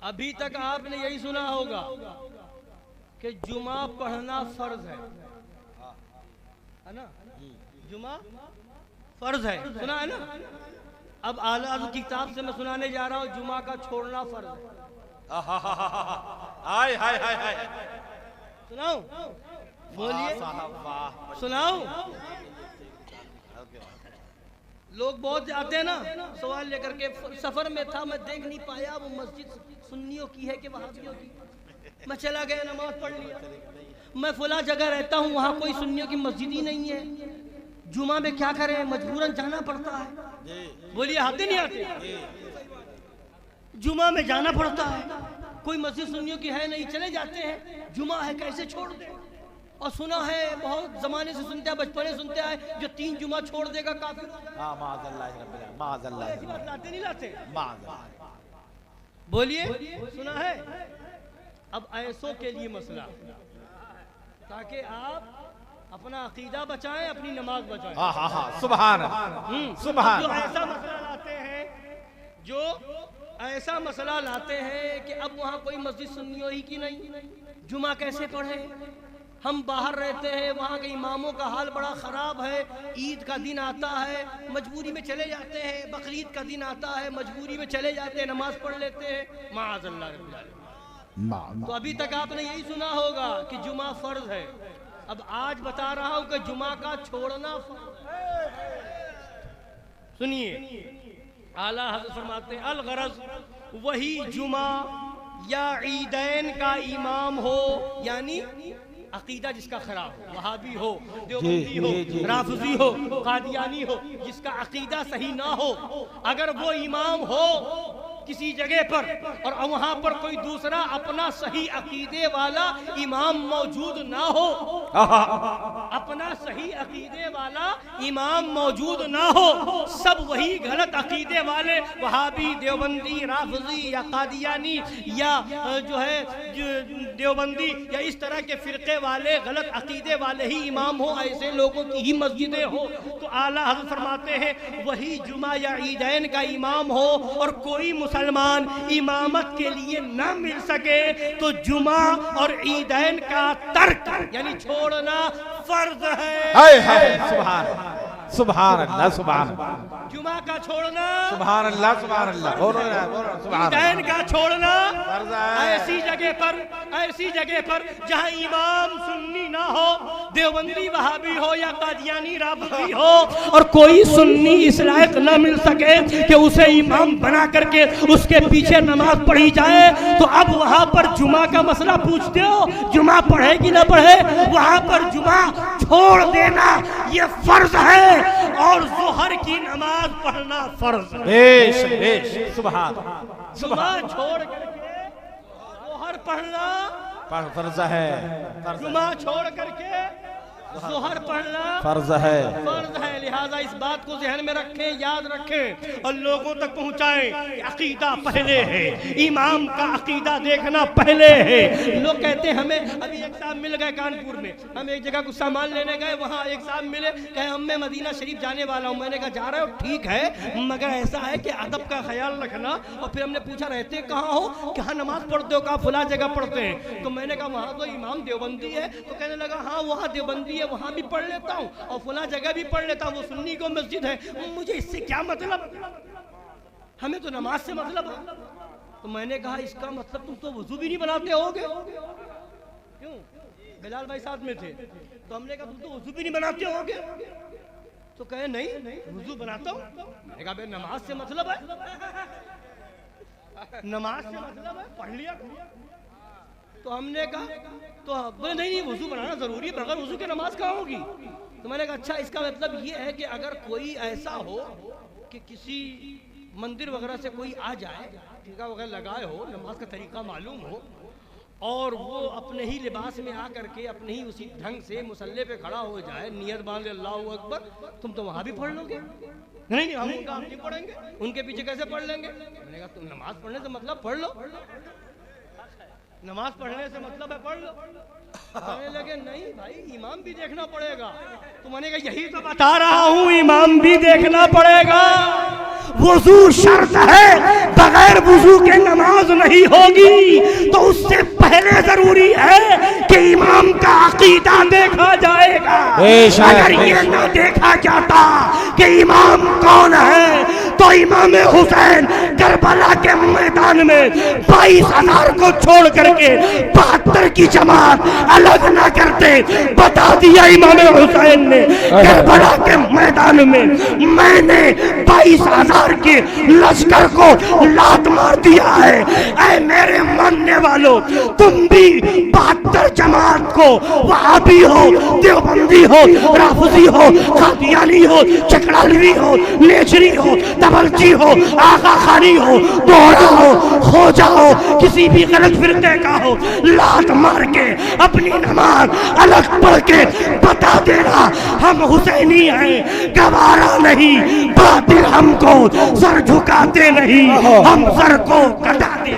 ابھی تک آپ نے یہی سنا ہوگا کہ جمعہ پڑھنا فرض ہے نا؟ جمعہ فرض ہے، سنا ہے نا؟ اب اعلیٰ حضرت کی کتاب سے میں سنانے جا رہا ہوں جمعہ کا چھوڑنا فرض ہے۔ ہائے ہائے ہائے ہائے، سناؤں؟ بولیے، سناؤں؟ لوگ بہت جاتے ہیں نا سوال لے کر کے، سفر میں تھا میں دیکھ نہیں پایا وہ مسجد سنیوں کی ہے کہ وہابیوں کی، میں چلا گیا نماز پڑھ لیا۔ میں فلاں جگہ رہتا ہوں وہاں کوئی سنیوں کی مسجد ہی نہیں ہے، جمعہ میں کیا کریں، مجبوراً جانا پڑتا ہے۔ بولیے آتے نہیں آتے؟ جمعہ میں جانا پڑتا ہے، کوئی مسجد سنیوں کی ہے نہیں، چلے جاتے ہیں، جمعہ ہے کیسے چھوڑ دیں؟ اور سنا ہے بہت زمانے سے سنتے ہیں، بچپنے سنتے ہیں جو 3 جمعہ چھوڑ دے گا کافر ہو جائے گا۔ معاذ اللہ رب العالمین، معاذ اللہ، ایسی بات لاتے نہیں لاتے؟ معاذ اللہ۔ بولیے، سنا ہے؟ اب ایسوں کے لیے مسئلہ، تاکہ آپ اپنا عقیدہ بچائیں، اپنی نماز بچائیں۔ سبحان سبحان۔ جو ایسا مسئلہ لاتے ہیں، جو ایسا مسئلہ لاتے ہیں کہ اب وہاں کوئی مسجد سنیوں ہی کی نہیں، جمعہ کیسے پڑھیں؟ ہم باہر رہتے ہیں، وہاں کے اماموں کا حال بڑا خراب ہے، عید کا دن آتا ہے مجبوری میں چلے جاتے ہیں، بقرعید کا دن آتا ہے مجبوری میں چلے جاتے ہیں، نماز پڑھ لیتے ہیں، معاذ اللہ رب العالمین۔ تو ابھی تک آپ نے یہی سنا ہوگا کہ جمعہ فرض ہے، اب آج بتا رہا ہوں کہ جمعہ کا چھوڑنا فرض ہے۔ سنیے، اعلیٰ حضرت فرماتے ہیں الغرض وہی جمعہ یا عیدین کا امام ہو، یعنی عقیدہ جس کا خراب ہو، وہابی ہو، دیوبندی ہو، رافضی ہو، قادیانی ہو، جس کا عقیدہ صحیح نہ ہو، اگر وہ امام ہو کسی جگہ پر اور وہاں پر کوئی دوسرا اپنا صحیح عقیدے والا امام موجود نہ ہو، اپنا صحیح عقیدے والا امام موجود نہ ہو، سب وہی غلط عقیدے والے وہابی، دیوبندی، رافضی یا قادیانی یا جو ہے دیوبندی یا اس طرح کے فرقے والے غلط عقیدے والے ہی امام ہو، ایسے لوگوں کی ہی مسجدیں ہو، تو اعلیٰ حضرت فرماتے ہیں وہی جمعہ یا عیدین کا امام ہو اور کوئی مسلمان امامت کے لیے نہ مل سکے تو جمعہ اور عیدین کا ترک یعنی چھوڑنا فرض ہے۔ سبحان اللہ، سبحان اللہ، جمعہ کا چھوڑنا، سبحان اللہ، سبحان اللہ، عیدین کا چھوڑنا فرض ہے۔ ایسی جگہ پر جہاں امام سنی نہ ہو، دیوبندی وہابی ہو یا قادیانی رافضی ہو، اور کوئی سنی اس لائق نہ مل سکے کہ اسے امام بنا کر کے اس کے پیچھے نماز پڑھی جائے، تو اب وہاں پر جمعہ کا مسئلہ پوچھتے ہو جمعہ پڑھے کہ نہ پڑھے؟ وہاں پر جمعہ چھوڑ دینا یہ فرض ہے، اور ظہر کی نماز پڑھنا فرض ہے۔ سبحان، جمعہ چھوڑ کر کے ظہر پڑھنا فرض ہے، جمعہ چھوڑ کر کے ظہر پڑھنا فرض ہے، فرض ہے۔ لہٰذا اس بات کو ذہن میں رکھیں، یاد رکھیں اور لوگوں تک پہنچائیں کہ عقیدہ پہلے ہے، امام کا عقیدہ دیکھنا پہلے ہے۔ لوگ کہتے ہیں ہمیں ابھی ایک صاحب مل گئے کانپور میں، ہم ایک جگہ کچھ سامان لینے گئے، وہاں ایک صاحب ملے، کہے ہم میں مدینہ شریف جانے والا ہوں۔ میں نے کہا جا رہے ہو؟ ٹھیک ہے، مگر ایسا ہے کہ ادب کا خیال رکھنا۔ اور پھر ہم نے پوچھا رہتے کہاں ہو؟ کہاں نماز پڑھتے ہو؟ کہا فلاں جگہ پڑھتے ہیں۔ تو میں نے کہا وہاں تو امام دیوبندی ہے، تو کہنے لگا ہاں وہاں دیوبندی ہے، وہاں بھی پڑھ لیتا ہوں اور فلاں جگہ بھی پڑھ لیتا ہوں، وہ سنی کو مسجد ہے، مجھے اس سے کیا مطلب، ہمیں تو نماز سے مطلب ہے۔ تو میں نے کہا اس کا مطلب تم تو وضو بھی نہیں بناتے ہوگے؟ کیوں؟ بلال بھائی ساتھ میں تھے، تو ہم نے کہا تم تو وضو بھی نہیں بناتے ہوگے؟ تو کہے نہیں وضو بناتا ہوں۔ میں نے کہا بھئی نماز سے مطلب ہے، نماز سے مطلب ہے، پڑھ لیا۔ تو ہم نے کہا تو بولے نہیں وضو بنانا ضروری ہے، بغیر وضو کے نماز کہاں ہوگی؟ تو میں نے کہا اچھا اس کا مطلب یہ ہے کہ اگر کوئی ایسا ہو کہ کسی مندر وغیرہ سے کوئی آ جائے، ٹھیکہ وغیرہ لگائے ہو، نماز کا طریقہ معلوم ہو، اور وہ اپنے ہی لباس میں آ کر کے اپنے ہی اسی ڈھنگ سے مصلی پہ کھڑا ہو جائے، نیت باندھ لے اللہ اکبر، تم تو وہاں بھی پڑھ لو گے؟ نہیں ہم ان کا نہیں پڑھیں گے، ان کے پیچھے کیسے پڑھ لیں گے؟ میں نے کہا تم نماز پڑھنے سے مطلب پڑھ لو۔ نماز پڑھنے سے مطلب ہے پڑھ لو. کہنے لگے نہیں بھائی امام بھی دیکھنا پڑے گا. تو میں نے کہا یہی تو بتا رہا ہوں امام بھی دیکھنا پڑے گا. وضو شرط ہے, بغیر وضو کے نماز نہیں ہوگی. تو اس سے پہلے ضروری ہے کہ امام کا عقیدہ دیکھا جائے گا. اگر یہ نہ دیکھا جاتا کہ امام کون ہے تو امام حسین کربلا کے میدان میں 22,000 کو چھوڑ کر کے 72 کی جماعت الگ نہ کرتے. بتا دیا امام حسین نے کربلا کے میدان میں نے 22,000 کے لشکر کو لات مار دیا ہے. اے میرے ماننے والوں, تم بھی 72 جماعت کو, وہابی ہو, دیوبندی ہو, رافضی ہو, قادیانی ہو, چکڑالوی ہو, نیچری ہو, تبلچی ہو, آقا خانی ہو, دوہرا ہو, خوجا ہو, کسی بھی غلط فرقے کا ہو, لات مار کے اپنی نماز الگ پڑھ کے بتا دینا ہم حسینی ہیں. گوارا نہیں, باطل ہم کو سر جھکاتے نہیں, ہم سر کو کٹاتے.